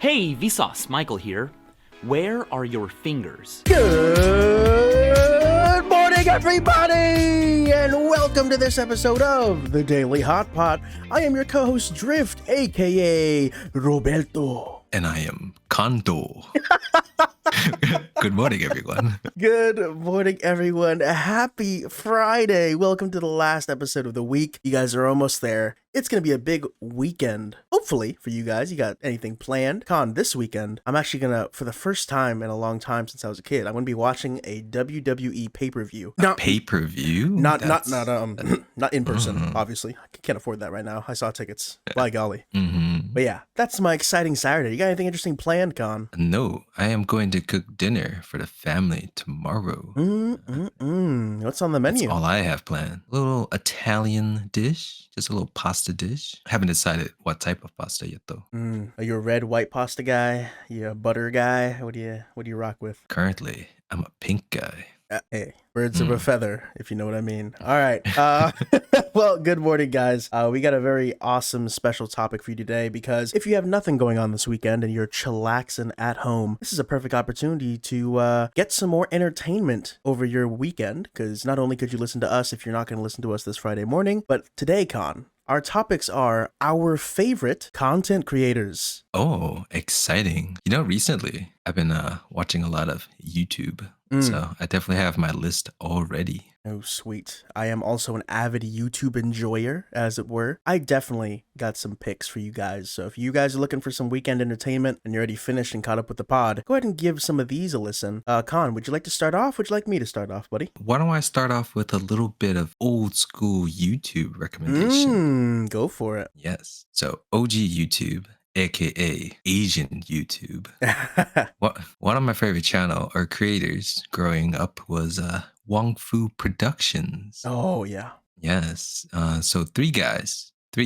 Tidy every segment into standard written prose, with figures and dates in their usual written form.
Hey, Vsauce, Michael here. Where are your fingers? Good morning, everybody, and welcome to this episode of the Daily Hotpot. I am your co-host Drift, aka Roberto. And I am Kanto. Good morning, everyone. Good morning, everyone. Happy Friday. Welcome to the last episode of the week. You guys are almost there. It's going to be a big weekend. Hopefully, for you guys, you got anything planned? This weekend, I'm actually going to, for the first time in a long time since I was a kid, I'm going to be watching a WWE pay-per-view. Pay-per-view? Not in person, obviously. I can't afford that right now. I saw tickets. By golly. But yeah, that's my exciting Saturday. You got anything interesting planned, Con? No, I am going to cook dinner for the family tomorrow. What's on the menu? That's all I have planned. A little Italian dish, just a little pasta dish. Haven't decided what type of pasta yet, though. Are you a red, white pasta guy? You a butter guy? What do you rock with? Currently, I'm a pink guy. Hey, birds of a feather, if you know what I mean. All right. Well, good morning, guys. We got a very awesome special topic for you today because if you have nothing going on this weekend and you're chillaxing at home, this is a perfect opportunity to get some more entertainment over your weekend, because not only could you listen to us if you're not going to listen to us this Friday morning, but today, Con, our topics are our favorite content creators. Oh, exciting. Recently, I've been watching a lot of YouTube. So I definitely have my list already. Oh, sweet. I am also an avid YouTube enjoyer, as it were. I definitely got some picks for you guys. So if you guys are looking for some weekend entertainment and you're already finished and caught up with the pod, go ahead and give some of these a listen. Con, would you like to start off? Would you like me to start off, buddy? Why don't I start off with a little bit of old school YouTube recommendation? Go for it. Yes. So OG YouTube, aka Asian YouTube. One of my favorite channel or creators growing up was Wong Fu Productions. Oh, yeah. Yes. So three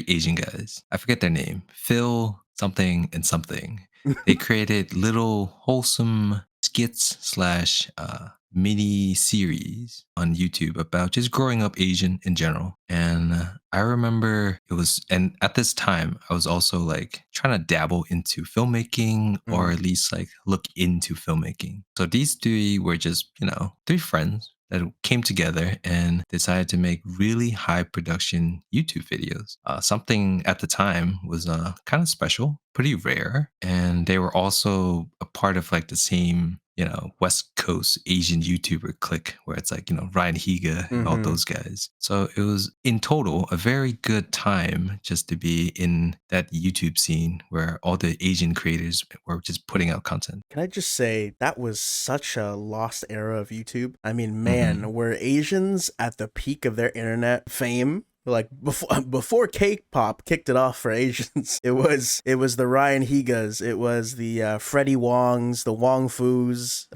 Asian guys. I forget their name. Phil something and something. They created little wholesome skits / mini series on YouTube about just growing up Asian in general. And I remember and at this time, I was also like trying to dabble into filmmaking or at least like look into filmmaking. So these three were just, three friends that came together and decided to make really high production YouTube videos. Something at the time was kind of special, pretty rare. And they were also a part of like the same West Coast Asian YouTuber clique where it's like, Ryan Higa and all those guys. So it was in total a very good time just to be in that YouTube scene where all the Asian creators were just putting out content. Can I just say that was such a lost era of YouTube? I mean, man, were Asians at the peak of their internet fame? Like before K-pop kicked it off for Asians, it was the Ryan Higas, it was the Freddie Wongs, the Wong Fus,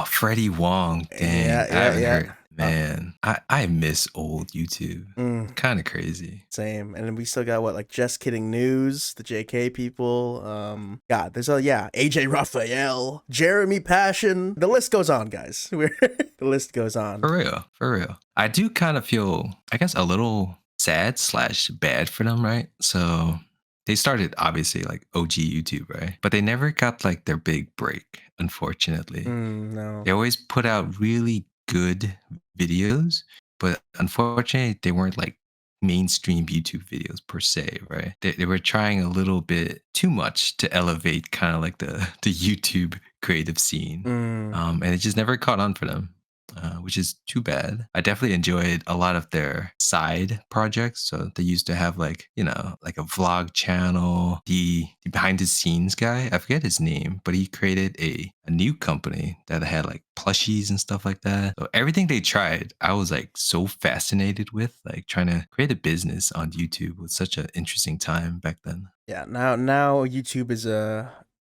Freddie Wong. Dang, I haven't heard. Man, I miss old YouTube. Kind of crazy. Same. And then we still got like Just Kidding News, the JK people. There's AJ Raphael, Jeremy Passion. The list goes on, guys. The list goes on. For real. I do kind of feel, I guess, a little sad / bad for them, right? So they started obviously like OG YouTube, right? But they never got like their big break, unfortunately. No. They always put out really good videos, but unfortunately they weren't like mainstream YouTube videos per se, right? They were trying a little bit too much to elevate kind of like the YouTube creative scene. And it just never caught on for them. Which is too bad. I definitely enjoyed a lot of their side projects. So they used to have like a vlog channel. The behind the scenes guy, I forget his name, but he created a new company that had like plushies and stuff like that. So everything they tried, I was like so fascinated with, like trying to create a business on YouTube was such an interesting time back then. Yeah, now YouTube is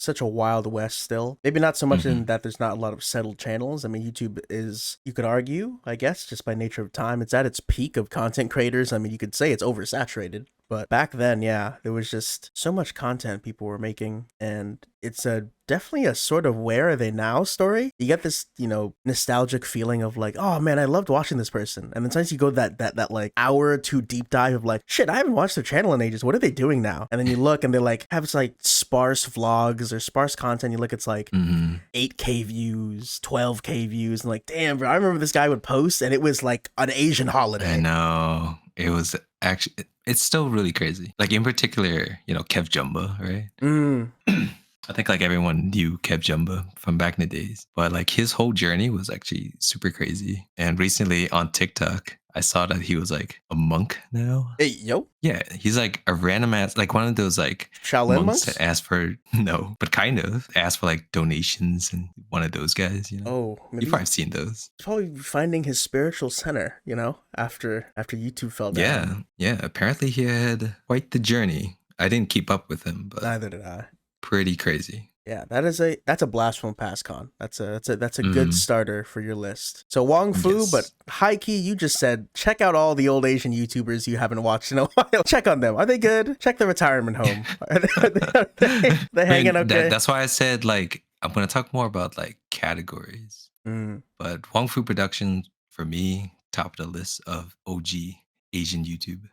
such a wild west still. Maybe not so much in that there's not a lot of settled channels. I mean, YouTube is, you could argue, I guess, just by nature of time, it's at its peak of content creators. I mean, you could say it's oversaturated. But back then, yeah, there was just so much content people were making, and it's definitely a sort of where are they now story. You get this, nostalgic feeling of like, oh man, I loved watching this person. And then sometimes you go that like hour or two deep dive of like, shit, I haven't watched their channel in ages. What are they doing now? And then you look and they like have this like sparse vlogs or sparse content. You look, it's like hmm 8K views, 12K views, and like, damn, bro, I remember this guy would post, and it was like an Asian holiday. I know. It was actually, it's still really crazy. Like, in particular, Kev Jumba, right? Mm. I think like everyone knew Kev Jumba from back in the days, but like his whole journey was actually super crazy. And recently on TikTok, I saw that he was like a monk now. Hey, yo, Yeah, he's like a random ass, like one of those like Shaolin monks monks? that ask for no, but kind of ask for like donations, and one of those guys. Oh, maybe You've probably seen those. he's probably finding his spiritual center, after YouTube fell down. Yeah. Apparently he had quite the journey. I didn't keep up with him, but Neither did I. pretty crazy. Yeah, that's a blast from past con. That's a Mhm. good starter for your list. So Wong Fu, Yes. but high key, you just said check out all the old Asian YouTubers you haven't watched in a while. Check on them. Are they good? Check the retirement home. They hanging okay? That's why I said like I'm gonna talk more about like categories. Mm. But Wong Fu Productions for me, top of the list of OG Asian YouTube.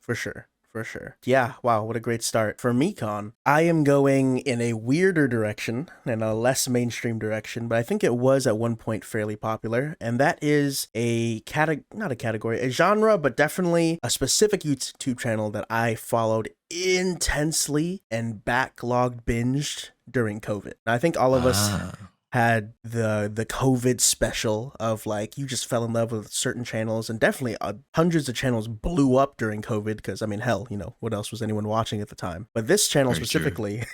For sure. For sure. Yeah, wow, what a great start. For me, Con, I am going in a weirder direction and a less mainstream direction, but I think it was at one point fairly popular, and that is not a category, a genre, but definitely a specific YouTube channel that I followed intensely and backlogged binged during COVID. I think all of us had the COVID special of like you just fell in love with certain channels, and definitely hundreds of channels blew up during COVID because I mean, hell, what else was anyone watching at the time? But this channel Very specifically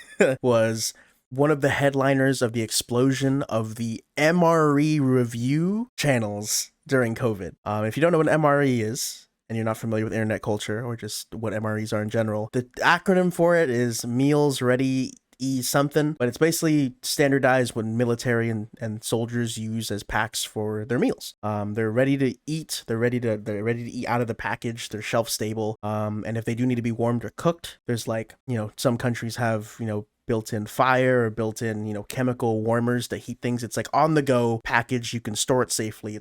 was one of the headliners of the explosion of the MRE review channels during COVID. If you don't know what MRE is, and you're not familiar with internet culture or just what MREs are in general, the acronym for it is Meals Ready something, but it's basically standardized what military and soldiers use as packs for their meals. They're ready to eat. They're ready to eat out of the package. They're shelf stable. And if they do need to be warmed or cooked, there's like, some countries have, built-in fire or built-in, chemical warmers to heat things. It's like on the go package. You can store it safely.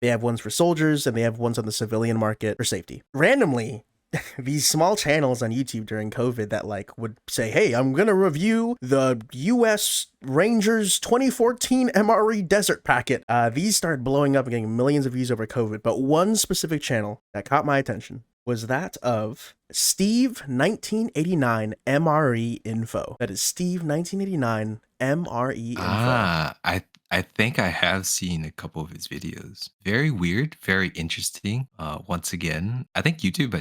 They have ones for soldiers and they have ones on the civilian market for safety. Randomly, these small channels on YouTube during COVID that like would say, hey, I'm going to review the US Rangers 2014 MRE Desert Packet. These started blowing up and getting millions of views over COVID. But one specific channel that caught my attention was that of Steve 1989 MRE Info. That is Steve 1989 MRE Info. I think I have seen a couple of his videos. Very weird, very interesting. Once again, I think YouTube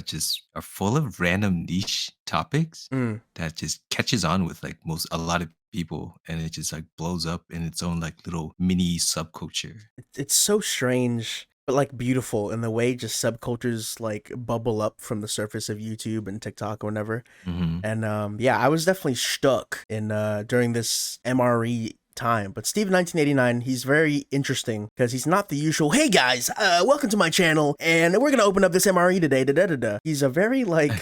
are full of random niche topics that just catches on with like a lot of people, and it just like blows up in its own like little mini subculture. It's so strange, but like beautiful in the way just subcultures like bubble up from the surface of YouTube and TikTok or whatever. Mhm. And yeah, I was definitely stuck in during this MRE time. But Steve 1989, he's very interesting because he's not the usual, hey guys, welcome to my channel and we're gonna open up this MRE today. He's a very like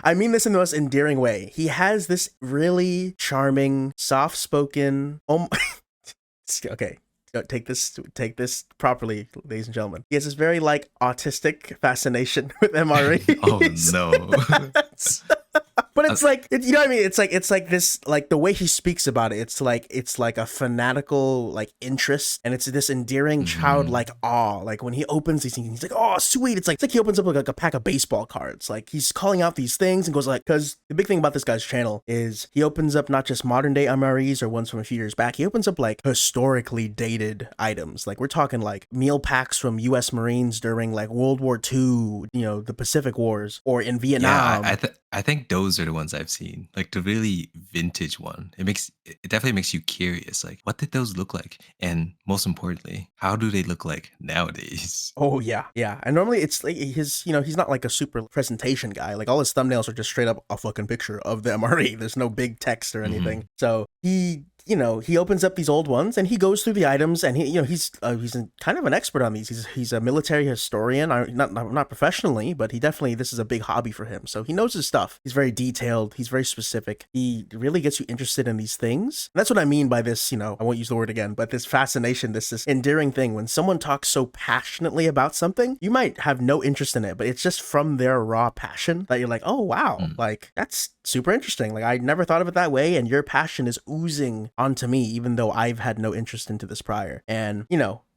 I mean this in the most endearing way. He has this really charming, soft-spoken okay, take this properly, ladies and gentlemen. He has this very like autistic fascination with MREs. Oh no. But it's like, you know what I mean? It's like this, like the way he speaks about it. It's like a fanatical like interest, and it's this endearing childlike awe. Like when he opens these things, he's like, "Oh, sweet!" It's like he opens up like a pack of baseball cards. Like he's calling out these things and goes like, because the big thing about this guy's channel is he opens up not just modern day MREs or ones from a few years back. He opens up like historically dated items. Like we're talking like meal packs from U.S. Marines during like World War II, the Pacific Wars, or in Vietnam. Yeah, I think those are the ones I've seen. Like the really vintage one. It definitely makes you curious. Like, what did those look like? And most importantly, how do they look like nowadays? Oh yeah. And normally it's like he's not like a super presentation guy. Like all his thumbnails are just straight up a fucking picture of the MRE. There's no big text or anything. So he he opens up these old ones and he goes through the items, and he's kind of an expert on these. He's a military historian, not professionally, but this is a big hobby for him. So he knows his stuff. He's very detailed. He's very specific. He really gets you interested in these things. And that's what I mean by this, I won't use the word again, but this fascination, this endearing thing. When someone talks so passionately about something, you might have no interest in it, but it's just from their raw passion that you're like, oh, wow, like that's super interesting. Like I never thought of it that way. And your passion is oozing onto me, even though I've had no interest into this prior. And,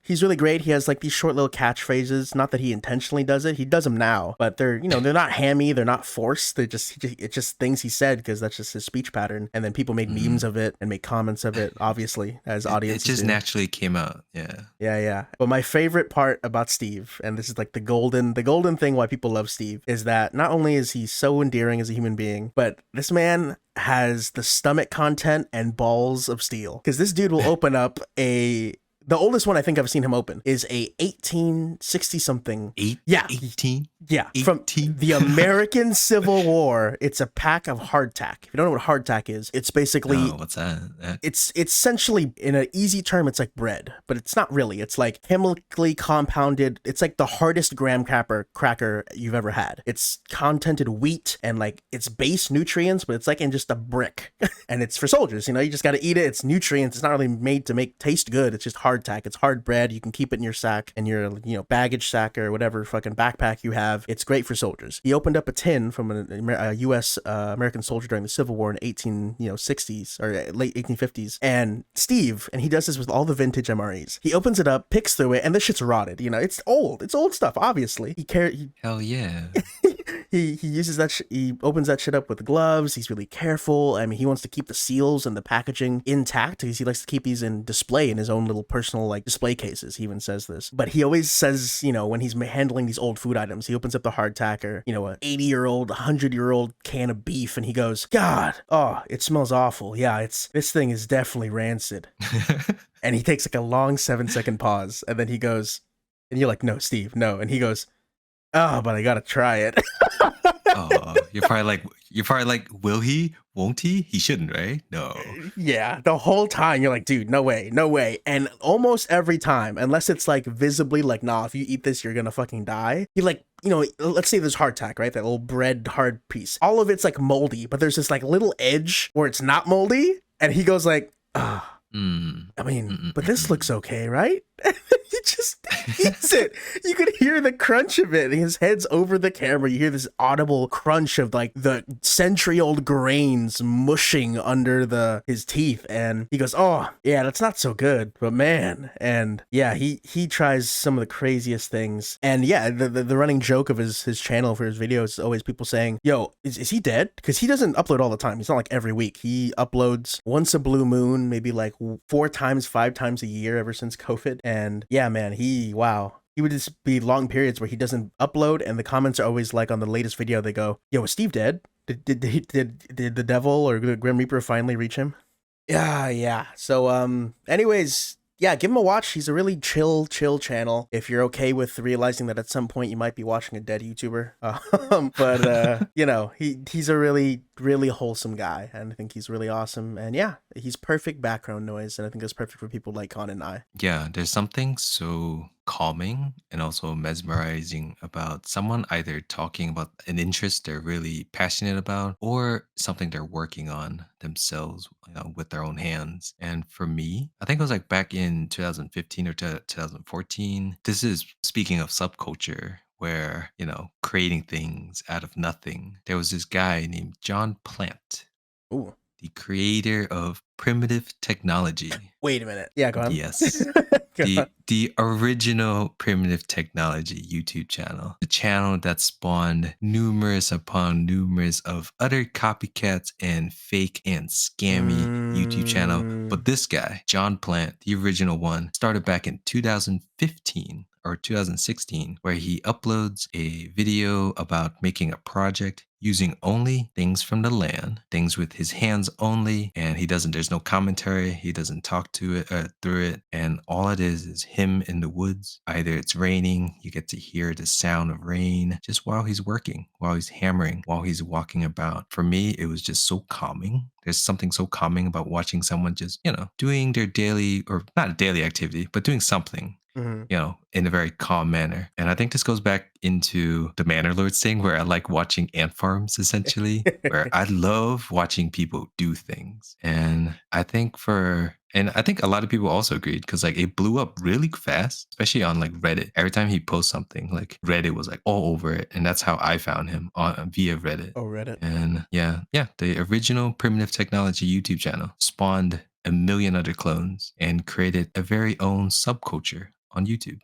he's really great. He has like these short little catchphrases. Not that he intentionally does it. He does them now, but they're not hammy. They're not forced. It's just things he said because that's just his speech pattern. And then people make memes of it and make comments of it, obviously, as audiences It just do. naturally came out. Yeah. Yeah. But my favorite part about Steve, and this is like the golden thing why people love Steve, is that not only is he so endearing as a human being, but this man has the stomach content and balls of steel. Because this dude will open up the oldest one I think I've seen him open is a 1860 something. 18? Yeah, 18? from the American Civil War. It's a pack of hardtack. If you don't know what hardtack is, it's basically... Oh, what's that? It's essentially, in an easy term, it's like bread, but it's not really. It's like chemically compounded. It's like the hardest graham cracker you've ever had. It's contented wheat and like it's base nutrients, but it's like in just a brick. And it's for soldiers, you just got to eat it. It's nutrients. It's not really made to taste good. It's just hardtack. It's hard bread. You can keep it in your sack and your, baggage sack or whatever fucking backpack you have. It's great for soldiers. He opened up a tin from a U.S. American soldier during the Civil War in 1860s or late 1850s. And Steve, and he does this with all the vintage MREs. He opens it up, picks through it, and this shit's rotted. It's old. It's old stuff, obviously. Hell yeah. He uses that. He opens that shit up with gloves. He's really careful. I mean, he wants to keep the seals and the packaging intact because he likes to keep these in display in his own little personal like display cases. He even says this, but he always says, when he's handling these old food items, he opens up the hardtack or a 80-year-old, 100-year-old can of beef, and he goes, "God, oh, it smells awful. Yeah, this thing is definitely rancid." And he takes like a long 7-second pause, and then he goes, and you're like, "No, Steve, no," and he goes, "Oh, but I gotta try it." Oh, you're probably like, will he? Won't he? He shouldn't, right? No. Yeah, the whole time you're like, dude, no way. And almost every time, unless it's like visibly like, nah, if you eat this, you're gonna fucking die. He like, let's say there's hardtack, right? That little bread hard piece. All of it's like moldy, but there's this like little edge where it's not moldy. And he goes like, ah. I mean, but this looks okay, right? He just eats it. You could hear the crunch of it. His head's over the camera. You hear this audible crunch of like the century-old grains mushing under his teeth. And he goes, "Oh, yeah, that's not so good, but man." And yeah, he tries some of the craziest things. And yeah, the running joke of his channel for his videos is always people saying, "Yo, is he dead?" Because he doesn't upload all the time. It's not like every week. He uploads once a blue moon, maybe like 5 times a year ever since COVID. And yeah, man, he would just be long periods where he doesn't upload, and the comments are always like on the latest video, they go, "Yo, is Steve dead? Did the devil or the Grim Reaper finally reach him?" Yeah. So anyways, yeah, give him a watch. He's a really chill channel if you're okay with realizing that at some point you might be watching a dead YouTuber. But he's a really, really wholesome guy, and I think he's really awesome. And yeah, he's perfect background noise, and I think that's perfect for people like Con and I. Yeah, there's something so calming and also mesmerizing about someone either talking about an interest they're really passionate about or something they're working on themselves, with their own hands. And for me, I think it was like back in 2015 or 2014. This is speaking of subculture where, creating things out of nothing. There was this guy named John Plant, Ooh. the creator of Primitive Technology. Wait a minute. Yeah, go on. Yes. The original Primitive Technology YouTube channel. The channel that spawned numerous upon numerous of other copycats and fake and scammy YouTube channel. But this guy, John Plant, the original one, started back in 2015 or 2016, where he uploads a video about making a project. using only things from the land, things with his hands only, and there's no commentary. He doesn't talk to it through it, and all it is him in the woods. Either it's raining, you get to hear the sound of rain just while he's working, while he's hammering, while he's walking about. For me, it was just so calming. There's something so calming about watching someone just, doing their daily, or not a daily activity, but doing something, Hmm. in a very calm manner. And I think this goes back into the Manor Lords thing where I like watching ant farms essentially, where I love watching people do things. And I think a lot of people also agreed because like it blew up really fast, especially on like Reddit. Every time he posts something, like Reddit was like all over it. And that's how I found him on via Reddit. Oh, Reddit. And yeah, the original Primitive Technology YouTube channel spawned a million other clones and created a very own subculture on YouTube.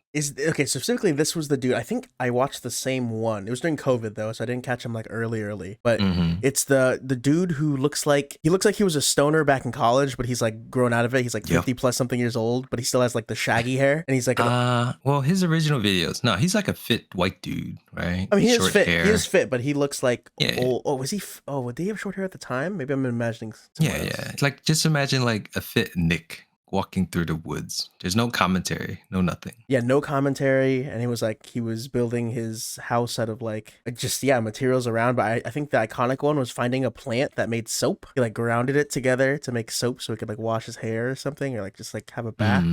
Okay, specifically this was the dude. I think I watched the same one. It was during COVID though, so I didn't catch him like early. But Mhm. it's the dude who looks like he was a stoner back in college, but he's like grown out of it. He's like 50 plus something years old, but he still has like the shaggy hair, and he's like Well, his original videos. No, he's like a fit white dude, right? I mean, he is Short fit. hair. He is fit, but he looks like Yeah. old. Oh, was he? Oh, did he have short hair at the time? Maybe I'm imagining. Yeah. It's like just imagine like a fit Nick walking through the woods. There's no commentary, no nothing. Yeah, no commentary, and he was building his house out of like just materials around. But I think the iconic one was finding a plant that made soap. He like grounded it together to make soap, so he could like wash his hair or something, or like just like have a bath.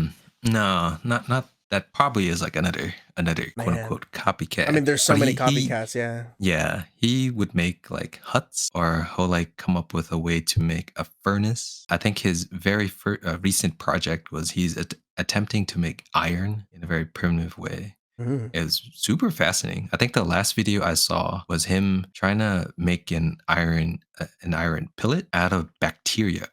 No, not that. Probably is like another quote unquote copycat. I mean, there's so But many copycats. Yeah. Yeah, he would make like huts, or he'll like come up with a way to make a furnace. I think his very recent project was he's attempting to make iron in a very primitive way. Mm. It was super fascinating. I think the last video I saw was him trying to make an iron pellet out of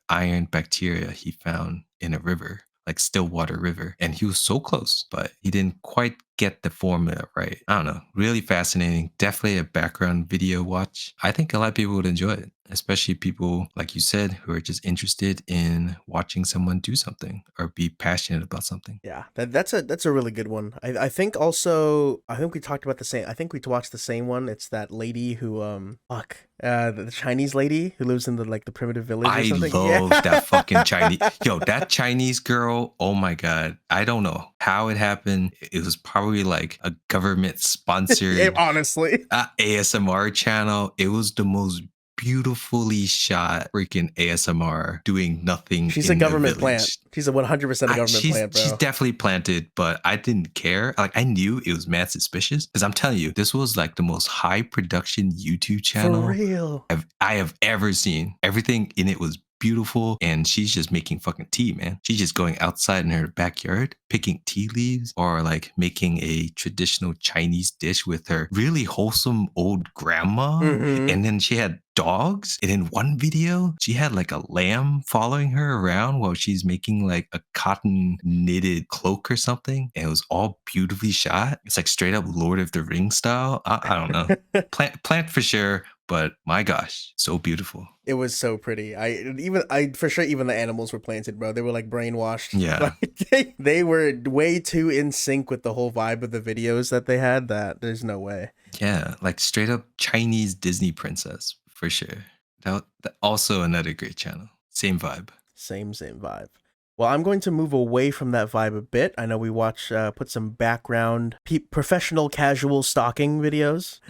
iron bacteria he found in a river, like Stillwater River. And he was so close, but he didn't quite get the formula right. I don't know. Really fascinating. Definitely a background video watch. I think a lot of people would enjoy it, especially people, like you said, who are just interested in watching someone do something or be passionate about something. Yeah, that's a really good one. I think also I think we talked about the same. I think we watched the same one. It's that lady who the Chinese lady who lives in the primitive village or something. I love that fucking Chinese. Yo, that Chinese girl. Oh my God. I don't know how it happened. It was probably like a government sponsored honestly ASMR channel. It was the most beautifully shot freaking ASMR doing nothing. She's a government plant. She's a 100% a government plant, bro. She's definitely planted, but I didn't care. Like I knew it was mad suspicious because I'm telling you, this was like the most high production YouTube channel for real I have ever seen. Everything in it was beautiful, and she's just making fucking tea, man. She's just going outside in her backyard picking tea leaves, or like making a traditional Chinese dish with her really wholesome old grandma. Mhm. And then she had dogs, and in one video she had like a lamb following her around while she's making like a cotton knitted cloak or something, and it was all beautifully shot. It's like straight up Lord of the Rings style. I don't know. Plant for sure, but my gosh, so beautiful. It was so pretty. I for sure even the animals were planted, bro. They were like brainwashed. Yeah. Like, they were way too in sync with the whole vibe of the videos that they had that there's no way. Yeah, like straight up Chinese Disney princess for sure. That also another great channel. Same vibe. Same vibe. Well, I'm going to move away from that vibe a bit. I know we put some background professional casual stalking videos,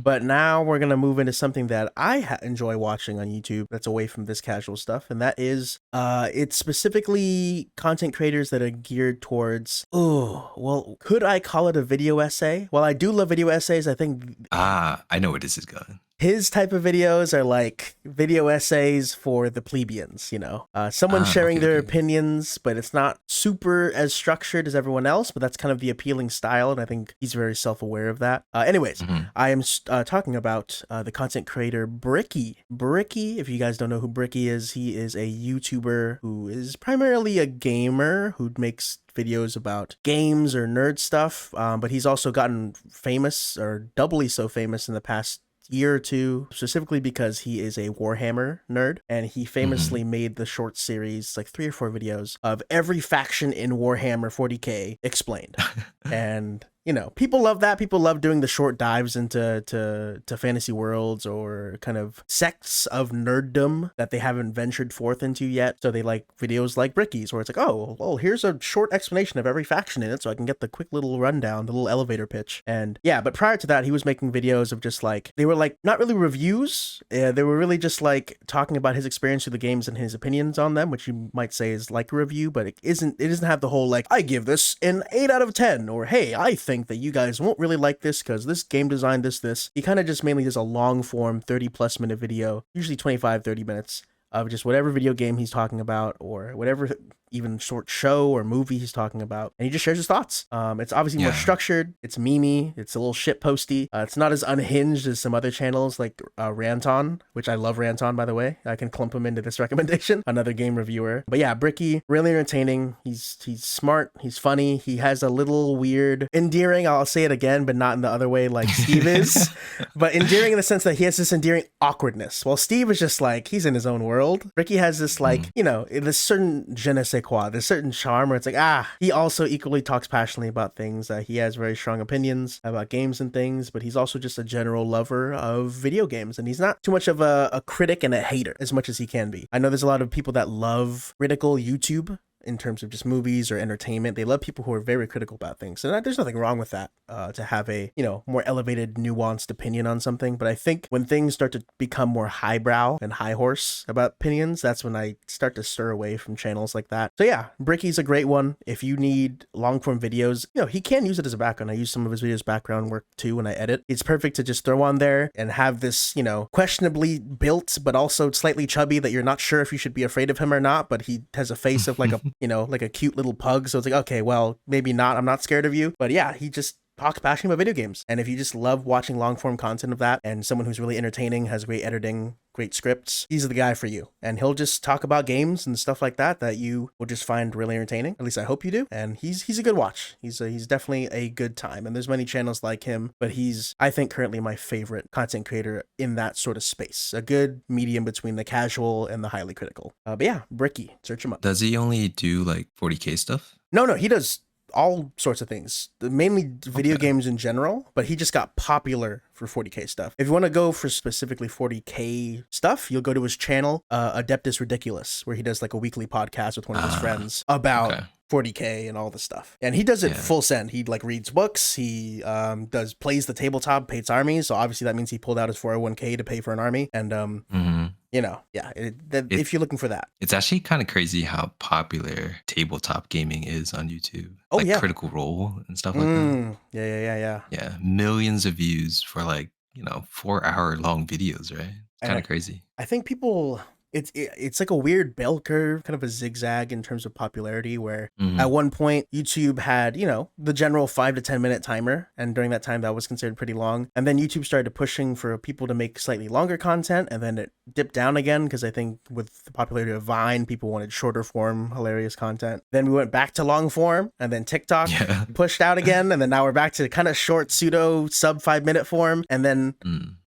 but now we're going to move into something that I enjoy watching on YouTube that's away from this casual stuff. And that is, it's specifically content creators that are geared towards, could I call it a video essay? Well, I do love video essays. I think. I know where this is going. His type of videos are like video essays for the plebeians, someone sharing their opinions, but it's not super as structured as everyone else, but that's kind of the appealing style. And I think he's very self-aware of that. Anyways, I am talking about the content creator Bricky. Bricky, if you guys don't know who Bricky is, he is a YouTuber who is primarily a gamer who makes videos about games or nerd stuff. But he's also gotten famous, or doubly so famous, in the past year or two, specifically because he is a Warhammer nerd, and he famously made the short series, like 3 or 4 videos of every faction in Warhammer 40k explained. And you know, people love that. People love doing the short dives into to fantasy worlds or kind of sects of nerddom that they haven't ventured forth into yet. So they like videos like Bricky's, where it's like, oh, well, here's a short explanation of every faction in it, so I can get the quick little rundown, the little elevator pitch. And yeah, but prior to that, he was making videos of just like, they were like not really reviews. They were really just like talking about his experience with the games and his opinions on them, which you might say is like a review, but it isn't. It doesn't have the whole like, I give this an 8 out of 10, or hey, I think that you guys won't really like this because this game design this. He kind of just mainly does a long form 30+ minute video, usually 25-30 minutes, of just whatever video game he's talking about or whatever even short show or movie he's talking about, and he just shares his thoughts. It's obviously more structured, it's memey, it's a little shit posty. It's not as unhinged as some other channels like Ranton, which I love Ranton, by the way. I can clump him into this recommendation, another game reviewer. But yeah, Bricky, really entertaining. He's smart, he's funny, he has a little weird, endearing, I'll say it again, but not in the other way like Steve is, but endearing in the sense that he has this endearing awkwardness. While Steve is just like, he's in his own world, Bricky has this like, you know, this certain je ne sais quoi, there's certain charm where it's like, he also equally talks passionately about things. He has very strong opinions about games and things, but he's also just a general lover of video games, and he's not too much of a critic and a hater as much as he can be. I know there's a lot of people that love critical YouTube in terms of just movies or entertainment. They love people who are very critical about things. And there's nothing wrong with that, to have a, you know, more elevated, nuanced opinion on something. But I think when things start to become more highbrow and high horse about opinions, that's when I start to stir away from channels like that. So yeah, Bricky's a great one. If you need long form videos, you know, he can use it as a background. I use some of his videos background work too when I edit. It's perfect to just throw on there and have this, you know, questionably built, but also slightly chubby that you're not sure if you should be afraid of him or not, but he has a face of like a, you know, like a cute little pug. So it's like, okay, well, maybe not. I'm not scared of you. But yeah, he just talks passionately about video games. And if you just love watching long form content of that and someone who's really entertaining, has great editing, great scripts, he's the guy for you. And he'll just talk about games and stuff like that you will just find really entertaining. At least I hope you do. And he's a good watch. He's definitely a good time. And there's many channels like him, but he's, I think, currently my favorite content creator in that sort of space. A good medium between the casual and the highly critical. But yeah, Bricky, search him up. Does he only do like 40K stuff? No, he does all sorts of things, mainly video games in general, but he just got popular for 40K stuff. If you want to go for specifically 40K stuff, you'll go to his channel, Adeptus Ridiculous, where he does like a weekly podcast with one of his friends about 40K and all the stuff. And he does it full send. He like reads books. He plays the tabletop, paints armies. So obviously that means he pulled out his 401k to pay for an army. And you know, yeah, if you're looking for that. It's actually kind of crazy how popular tabletop gaming is on YouTube. Oh, like yeah. Critical Role and stuff like that. Yeah. Yeah, millions of views for like, you know, 4-hour long videos, right? It's kind of crazy. I think people... It's like a weird bell curve, kind of a zigzag in terms of popularity, where at one point YouTube had, you know, the general 5 to 10 minute timer. And during that time, that was considered pretty long. And then YouTube started pushing for people to make slightly longer content. And then it dipped down again, because I think with the popularity of Vine, people wanted shorter form, hilarious content. Then we went back to long form, and then TikTok pushed out again. And then now we're back to kind of short pseudo sub 5 minute form. And then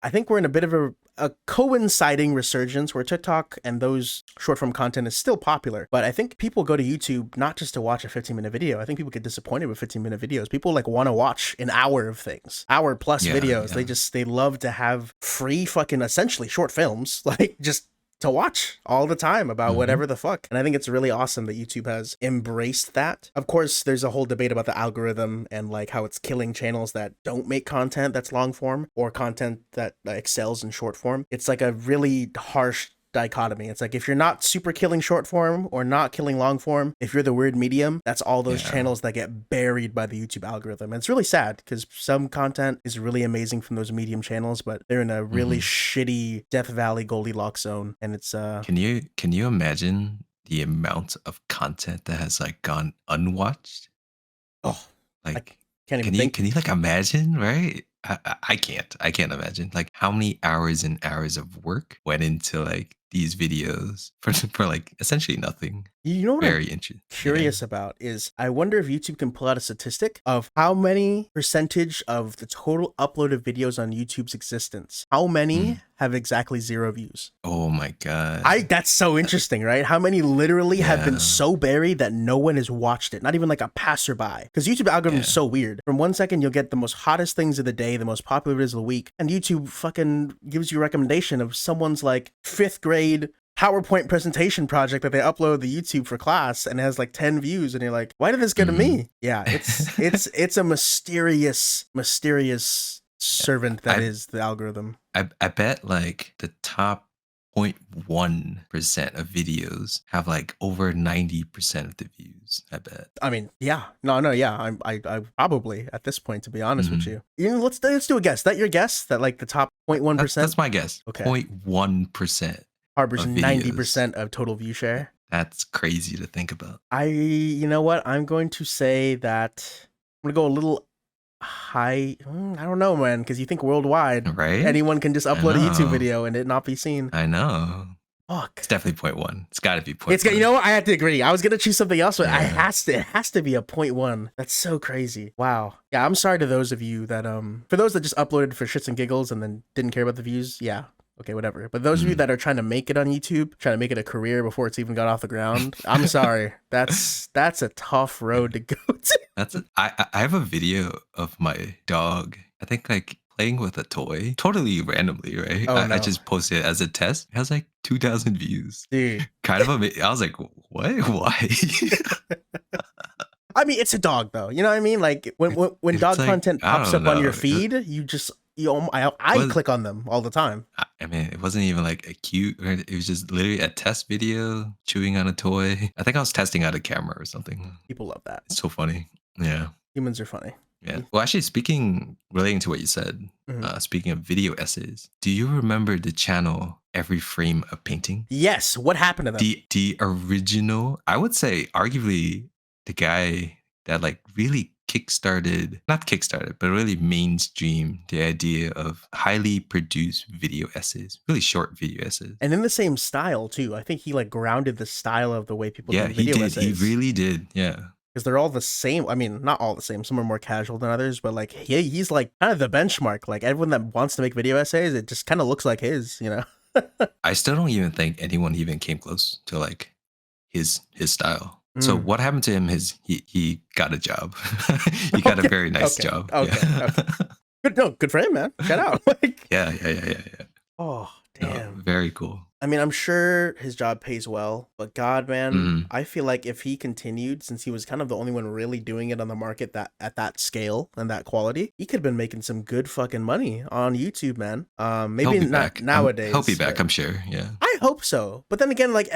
I think we're in a bit of a coinciding resurgence where TikTok and those short form content is still popular. But I think people go to YouTube not just to watch a 15-minute video. I think people get disappointed with 15-minute videos. People like want to watch an hour of things, hour plus videos. They love to have free fucking essentially short films, like just to watch all the time about whatever the fuck. And I think it's really awesome that YouTube has embraced that. Of course, there's a whole debate about the algorithm and like how it's killing channels that don't make content that's long form or content that excels in short form. It's like a really harsh dichotomy. It's like, if you're not super killing short form or not killing long form, if you're the weird medium, that's all those channels that get buried by the YouTube algorithm. And it's really sad, because some content is really amazing from those medium channels, but they're in a really shitty Death Valley Goldilocks zone. And it's Can you imagine the amount of content that has like gone unwatched? Oh, Like, can't even think. Can you like imagine, right? I can't imagine like how many hours and hours of work went into like these videos for like essentially nothing. You know what I'm Very interesting. Yeah. curious about is I wonder if YouTube can pull out a statistic of how many percentage of the total uploaded videos on YouTube's existence, how many Mm. have exactly 0 views. Oh my god. That's so interesting, right? How many literally have been Yeah. so buried that no one has watched it, not even like a passerby. Because YouTube algorithm is Yeah. so weird. From 1 second, you'll get the most hottest things of the day, the most popular videos of the week, and YouTube fucking gives you a recommendation of someone's like 5th grade PowerPoint presentation project that they upload to YouTube for class and it has like 10 views, and you're like, why did this get to me? Yeah, it's a mysterious servant that I is the algorithm. I bet like the top 0.1% of videos have like over 90% of the views. I bet. I mean, yeah, no, yeah, I probably at this point, to be honest with Mhm. you. Let's do a guess. That your guess that like the top 0.1% That's my guess. Okay. 0.1% harbors of 90% of total view share. That's crazy to think about. You know what? I'm going to say that I'm gonna go a little high. I don't know, man, because you think worldwide, Right? anyone can just I upload a YouTube know. video and it not be seen. I know. Fuck. It's definitely 0.1. It's got to be 0.1. It's you know what? I had to agree. I was gonna choose something else, but Yeah. it has to be a 0.1. That's so crazy. Wow. Yeah, I'm sorry to those of you that for those that just uploaded for shits and giggles and then didn't care about the views. Yeah. Okay, whatever. But those of you that are trying to make it on YouTube, trying to make it a career before it's even got off the ground, I'm sorry. That's a tough road to go to. That's it. I have a video of my dog. I think like playing with a toy, totally randomly, right? Oh, I no. just posted it as a test. It has like 2,000 views. Dude. Kind of amazing. I was like, what? Why? I mean, it's a dog though. You know what I mean? Like when It's dog like, content I pops don't up on know. your feed, I was- click on them all the time. I mean, it wasn't even like a cute, or it was just literally a test video chewing on a toy. I think I was testing out a camera or something. People love that. It's so funny. Yeah. Humans are funny. Yeah. Well, actually, relating to what you said, Mhm. speaking of video essays, do you remember the channel Every Frame of Painting? Yes. What happened to them? The original, I would say, arguably the guy that like really not kickstarted, but really mainstream the idea of highly produced video essays, really short video essays. And in the same style too. I think he like grounded the style of the way people Yeah, do he video did. essays. He really did. Yeah. Because they're all the same. I mean, not all the same. Some are more casual than others, but like he's like kind of the benchmark. Like everyone that wants to make video essays, it just kind of looks like his, you know? I still don't even think anyone even came close to like his style. So Mm. what happened to him is he got a job. He got a very nice job. Okay. Yeah. Good for him, man. Shout out. Like, Yeah. oh, No, damn. very cool. I mean, I'm sure his job pays well, but God, man, Mhm. I feel like if he continued, since he was kind of the only one really doing it on the market that at that scale and that quality, he could have been making some good fucking money on YouTube, man. Maybe He'll be not back. nowadays. He'll be back, but I'm sure. Yeah. I hope so. But then again, like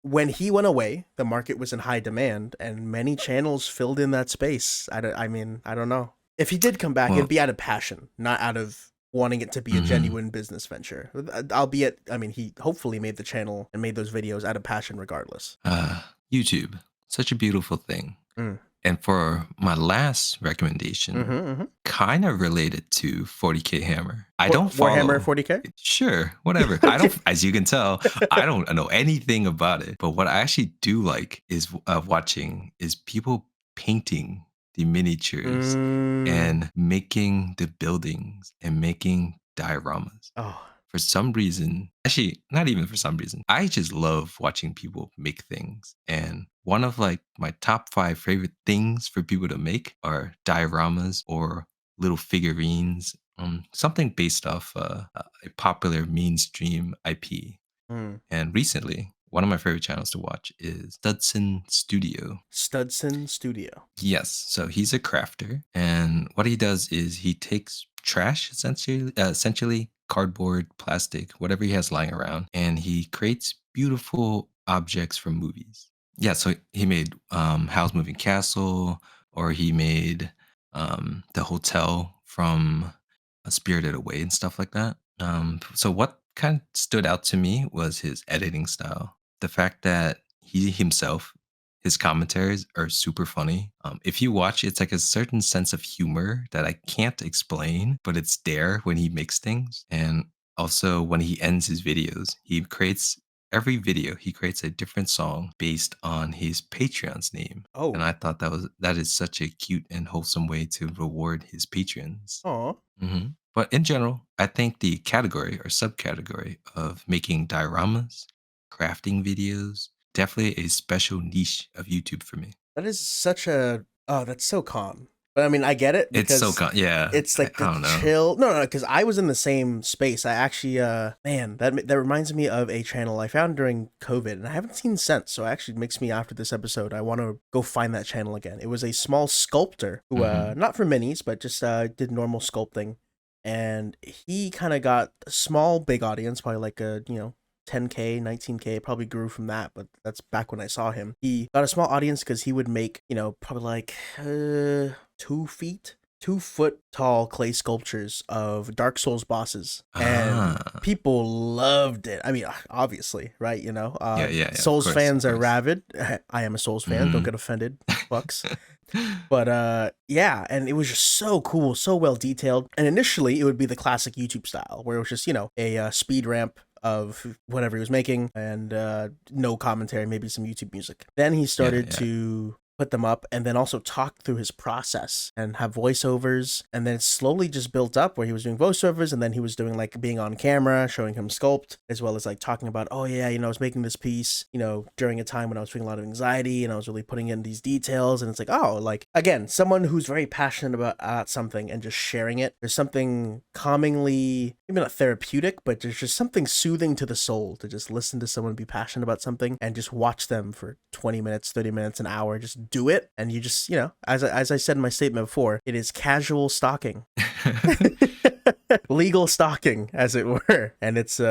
when he went away, the market was in high demand, and many channels filled in that space. I don't know. If he did come back, Well- it'd be out of passion, not out of wanting it to be a Mhm. genuine business venture. Albeit, I mean, he hopefully made the channel and made those videos out of passion regardless. YouTube, such a beautiful thing. Mm. And for my last recommendation, kind of related to 40K Hammer. I don't follow Warhammer 40K? Sure, whatever. I don't, as you can tell, I don't know anything about it. But what I actually do like is watching is people painting the miniatures and making the buildings and making dioramas. Oh, For some reason, actually, not even for some reason, I just love watching people make things. And one of like my top 5 favorite things for people to make are dioramas or little figurines, something based off a popular mainstream IP. And recently, one of my favorite channels to watch is Studson Studio. Studson Studio. Yes, so he's a crafter, and what he does is he takes trash, essentially cardboard, plastic, whatever he has lying around, and he creates beautiful objects from movies. Yeah, so he made Howl's Moving Castle, or he made the hotel from Spirited Away and stuff like that. So what kind of stood out to me was his editing style. The fact that he himself his commentaries are super funny. If you watch, it's like a certain sense of humor that I can't explain, but it's there when he makes things. And also when he ends his videos, every video he creates a different song based on his Patreon's name. And Oh, I thought that is such a cute and wholesome way to reward his patrons. oh, But in general, I think the category or subcategory of making dioramas, crafting videos, definitely a special niche of YouTube for me. that is such a that's so calm. But I mean, I get it It's so because yeah. it's like the I don't know. chill. No, because I was in the same space. I actually, man, that reminds me of a channel I found during COVID, and I haven't seen since. So it actually makes me after this episode, I want to go find that channel again. It was a small sculptor who, Hmm. not for minis, but just did normal sculpting, and he kind of got a small, big audience, probably like a 10K, 19K, probably grew from that, but that's back when I saw him. He got a small audience because he would make, probably like 2 feet, 2 foot tall clay sculptures of Dark Souls bosses. And Ah, people loved it. I mean, obviously, right? yeah, yeah, yeah. Of Souls course, of fans are course. rabid. I am a Souls fan. Don't Hmm. get offended, fucks. But yeah, and it was just so cool, so well detailed. And initially it would be the classic YouTube style where it was just, a speed ramp of whatever he was making and no commentary, maybe some YouTube music. Then he Yeah, started yeah. to put them up and then also talk through his process and have voiceovers, and then it slowly just built up where he was doing voiceovers and then he was doing like being on camera showing him sculpt, as well as like talking about, oh yeah, I was making this piece during a time when I was feeling a lot of anxiety and I was really putting in these details. And it's like, oh, like again, someone who's very passionate about something and just sharing it. There's something calmingly, maybe not therapeutic, but there's just something soothing to the soul to just listen to someone be passionate about something and just watch them for 20 minutes, 30 minutes, an hour, just do it. And you just, as I said in my statement before, it is casual stalking. Legal stalking, as it were. And it's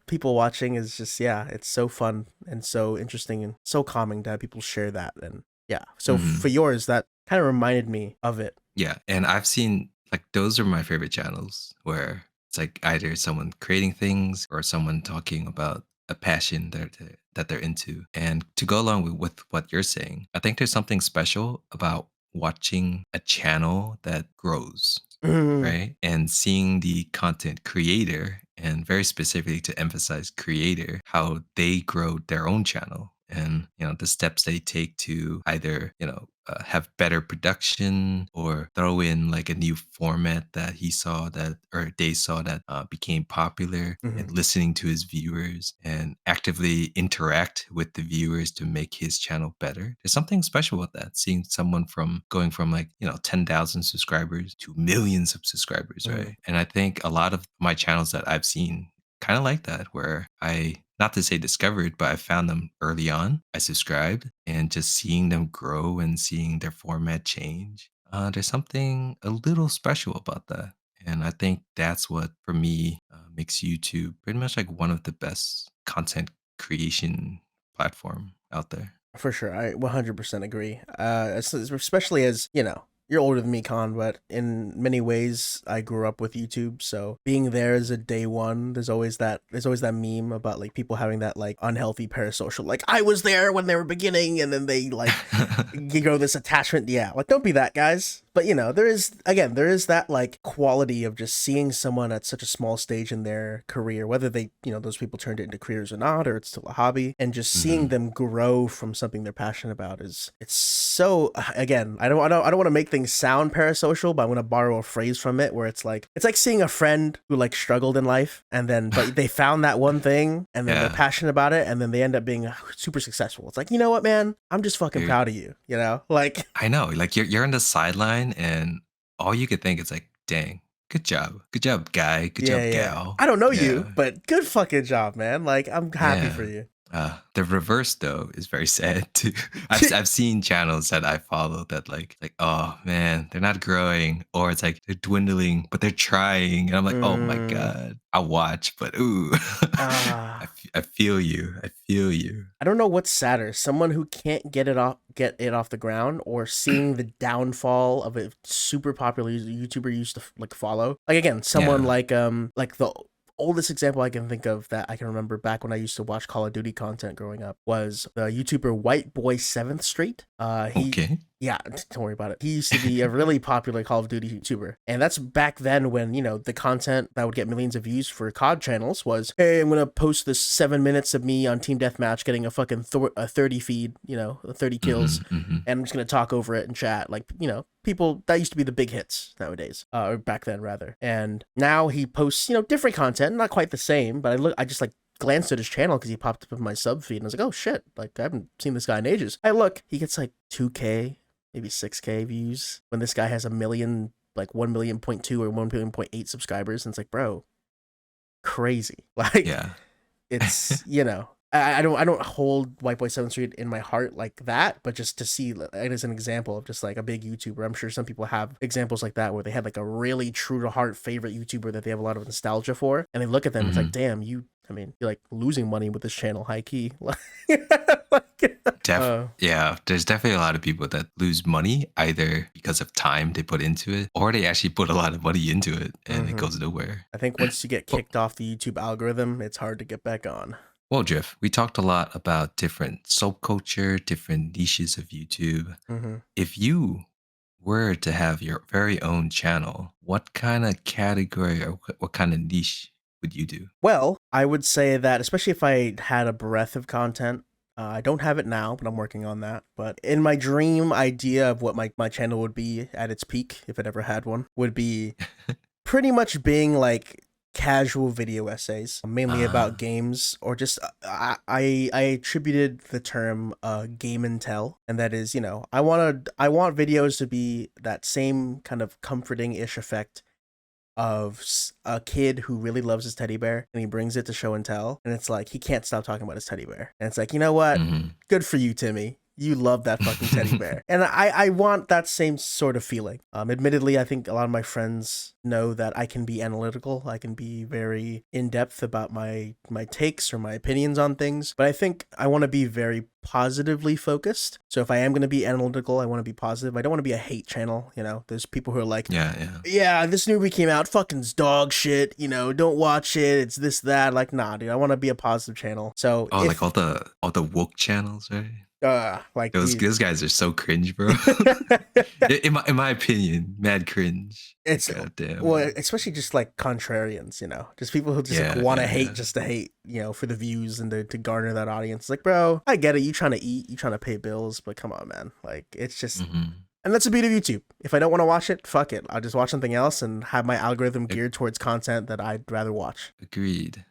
people watching is just, yeah, it's so fun and so interesting and so calming to have people share that. And yeah, so for Mhm. yours, that kind of reminded me of it. Yeah, and I've seen like those are my favorite channels where it's like either someone creating things or someone talking about a passion that they're into. And to go along with what you're saying, I think there's something special about watching a channel that grows, Mm, right? And seeing the content creator, and very specifically to emphasize creator, how they grow their own channel and the steps they take to either have better production or throw in like a new format that he saw that or they saw that became popular, mhm. and listening to his viewers and actively interact with the viewers to make his channel better. There's something special with that, seeing someone from going from like 10,000 subscribers to millions of subscribers, Mm. right? And I think a lot of my channels that I've seen kind of like that, where I, not to say discovered, but I found them early on. I subscribed, and just seeing them grow and seeing their format change. There's something a little special about that. And I think that's what, for me, makes YouTube pretty much like one of the best content creation platform out there. For sure, I 100% agree. Especially as you're older than me, Con, but in many ways, I grew up with YouTube. So being there as a day one, there's always that meme about like people having that like unhealthy parasocial, like I was there when they were beginning, and then they like you grow this attachment. Yeah, like don't be that, guys. But there is that like quality of just seeing someone at such a small stage in their career, whether they, those people turned it into careers or not, or it's still a hobby, and just seeing Mhm. them grow from something they're passionate about it's so, again, I don't want to make things sound parasocial, but I'm going to borrow a phrase from it where it's like seeing a friend who like struggled in life and then but they found that one thing and then they're Yeah. passionate about it and then they end up being super successful. It's like, you know what, man? I'm just fucking You're, proud of you, like I know, like you're on the sideline, and all you could think is like, "Dang, good job, guy, good yeah, job, yeah. gal." I don't know you, Yeah, but good fucking job, man. Like I'm happy for yeah. you. The reverse though is very sad too. I've seen channels that I follow that like oh man, they're not growing, or it's like they're dwindling, but they're trying, and I'm like, oh my mm, god, I'll watch, but ooh, ah. I feel you, I feel you. I don't know what's sadder, someone who can't get it off the ground, or seeing the downfall of a super popular YouTuber you used to like follow. Like again, someone Yeah. like the oldest example I can think of that I can remember back when I used to watch Call of Duty content growing up was the YouTuber White Boy 7th Street. Okay. Yeah, don't worry about it. He used to be a really popular Call of Duty YouTuber. And that's back then when, the content that would get millions of views for COD channels was, hey, I'm going to post this 7 minutes of me on Team Deathmatch getting a fucking a 30 feed, 30 kills. Mm-hmm. And I'm just going to talk over it and chat. Like, people, that used to be the big hits nowadays, or back then rather. And now he posts, different content, not quite the same, but I just like glanced at his channel because he popped up in my sub feed and I was like, oh shit, like I haven't seen this guy in ages. I look, he gets like 2K, maybe 6K views when this guy has 1 million, like 1.2 or 1.8 subscribers. And it's like, bro, crazy. Like, Yeah. it's, I don't hold White Boy 7th Street in my heart like that, but just to see it as an example of just like a big YouTuber. I'm sure some people have examples like that where they had like a really true to heart favorite YouTuber that they have a lot of nostalgia for, and they look at them, it's like, damn, you're like losing money with this channel, high key. Yeah, there's definitely a lot of people that lose money either because of time they put into it, or they actually put a lot of money into it and it goes nowhere. I think once you get kicked off the YouTube algorithm, it's hard to get back on. Well, Jeff, we talked a lot about different subculture, different niches of YouTube. If you were to have your very own channel, what kind of category or what kind of niche would you do? Well, I would say that, especially if I had a breadth of content, I don't have it now, but I'm working on that. But in my dream idea of what my channel would be at its peak, if it ever had one, would be pretty much being like casual video essays, mainly about games, or just I attributed the term game and tell, and that is, I want videos to be that same kind of comforting-ish effect of a kid who really loves his teddy bear and he brings it to show and tell, and it's like he can't stop talking about his teddy bear, and it's like, you know what, good for you, Timmy. You love that fucking teddy bear. And I want that same sort of feeling. Admittedly, I think a lot of my friends know that I can be analytical. I can be very in-depth about my takes or my opinions on things. But I think I want to be very positively focused. So if I am going to be analytical, I want to be positive. I don't want to be a hate channel. There's people who are like, yeah, this movie came out, fucking's dog shit. Don't watch it. It's this, that. Like, nah, dude, I want to be a positive channel. So like all the woke channels, right? Like those guys are so cringe, bro. in my opinion, mad cringe. It's goddamn. Well, especially just like contrarians, just people who just want to hate just to hate, for the views and to garner that audience. It's like, bro, I get it. You trying to eat, you trying to pay bills, but come on, man. Like, it's just, and that's the beauty of YouTube. If I don't want to watch it, fuck it. I'll just watch something else and have my algorithm geared towards content that I'd rather watch. Agreed.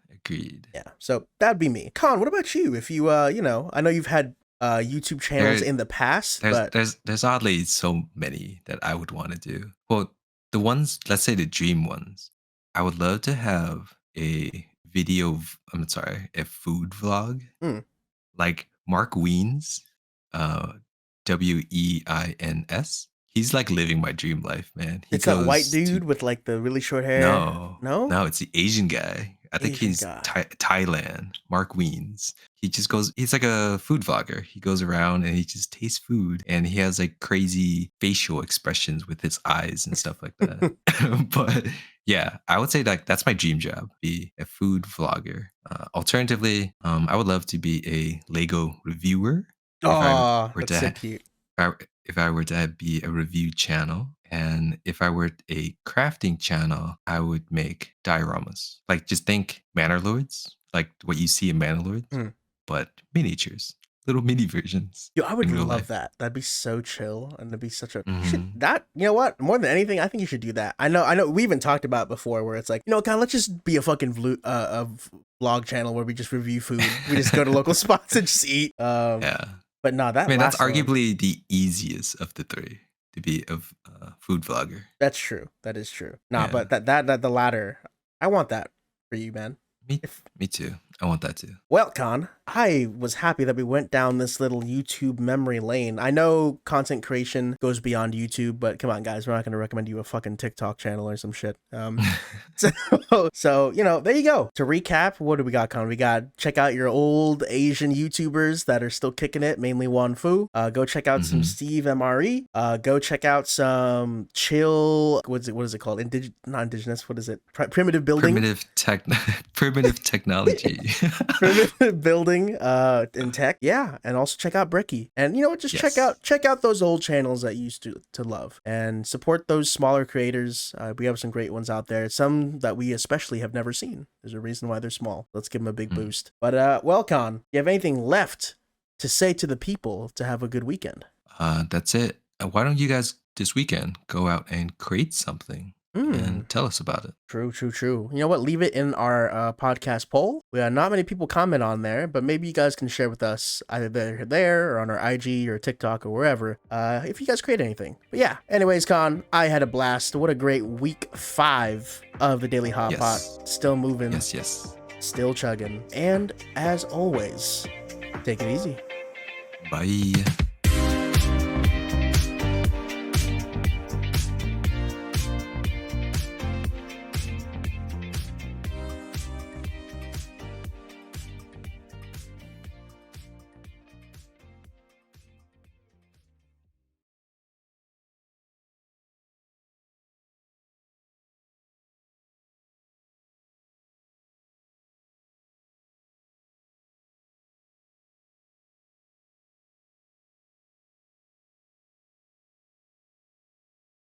Yeah. So that'd be me. Con, what about you? If you, I know you've had YouTube channels in the past, but there's oddly so many that I would want to do. Well, the ones, let's say the dream ones, I would love to have a food vlog, like Mark Wiens, Weins. He's like living my dream life, man. It's that white dude with like the really short hair. No, it's the Asian guy. I think he's Thailand. Mark Wiens. He's like a food vlogger. He goes around and he just tastes food, and he has like crazy facial expressions with his eyes and stuff like that. But yeah, I would say like that's my dream job, be a food vlogger. Alternatively, I would love to be a Lego reviewer. That's so cute. If I were to be a review channel, and if I were a crafting channel, I would make dioramas. Like, just think Manor Lords, like what you see in Manor Lords, but miniatures, little mini versions. Yo, I would love that. That'd be so chill, and it'd be such a you know what? More than anything, I think you should do that. I know. We even talked about it before, where it's like, God, let's just be a fucking vlog channel where we just review food. We just go to local spots and just eat. Yeah. But no, that's arguably the easiest of the three to be a food vlogger. That's true. That is true. But that the latter, I want that for you, man. Me too. I want that too. Well, Con, I was happy that we went down this little YouTube memory lane. I know content creation goes beyond YouTube, but come on, guys, we're not going to recommend you a fucking TikTok channel or some shit. So, there you go. To recap, what do we got, Con? We got check out your old Asian YouTubers that are still kicking it, mainly Juan Fu. Go check out some Steve MRE. Go check out some chill. What is it called? Not indigenous. What is it? Primitive building. Primitive technology. Primitive building in tech. Yeah, and also check out Bricky. And you know what? Just check out those old channels that you used to love and support those smaller creators. We have some great ones out there. Some that we especially have never seen. There's a reason why they're small. Let's give them a big boost. But Con, you have anything left to say to the people to have a good weekend? That's it. Why don't you guys this weekend go out and create something and tell us about it? True. You know what? Leave it in our podcast poll. We have not many people comment on there, but maybe you guys can share with us either there or on our IG or TikTok or wherever if you guys create anything. But yeah, anyways, Con, I had a blast. What a great week 5 of the Daily Hotpot. Yes. Still moving. Yes. Still chugging. And as always, take it easy. Bye.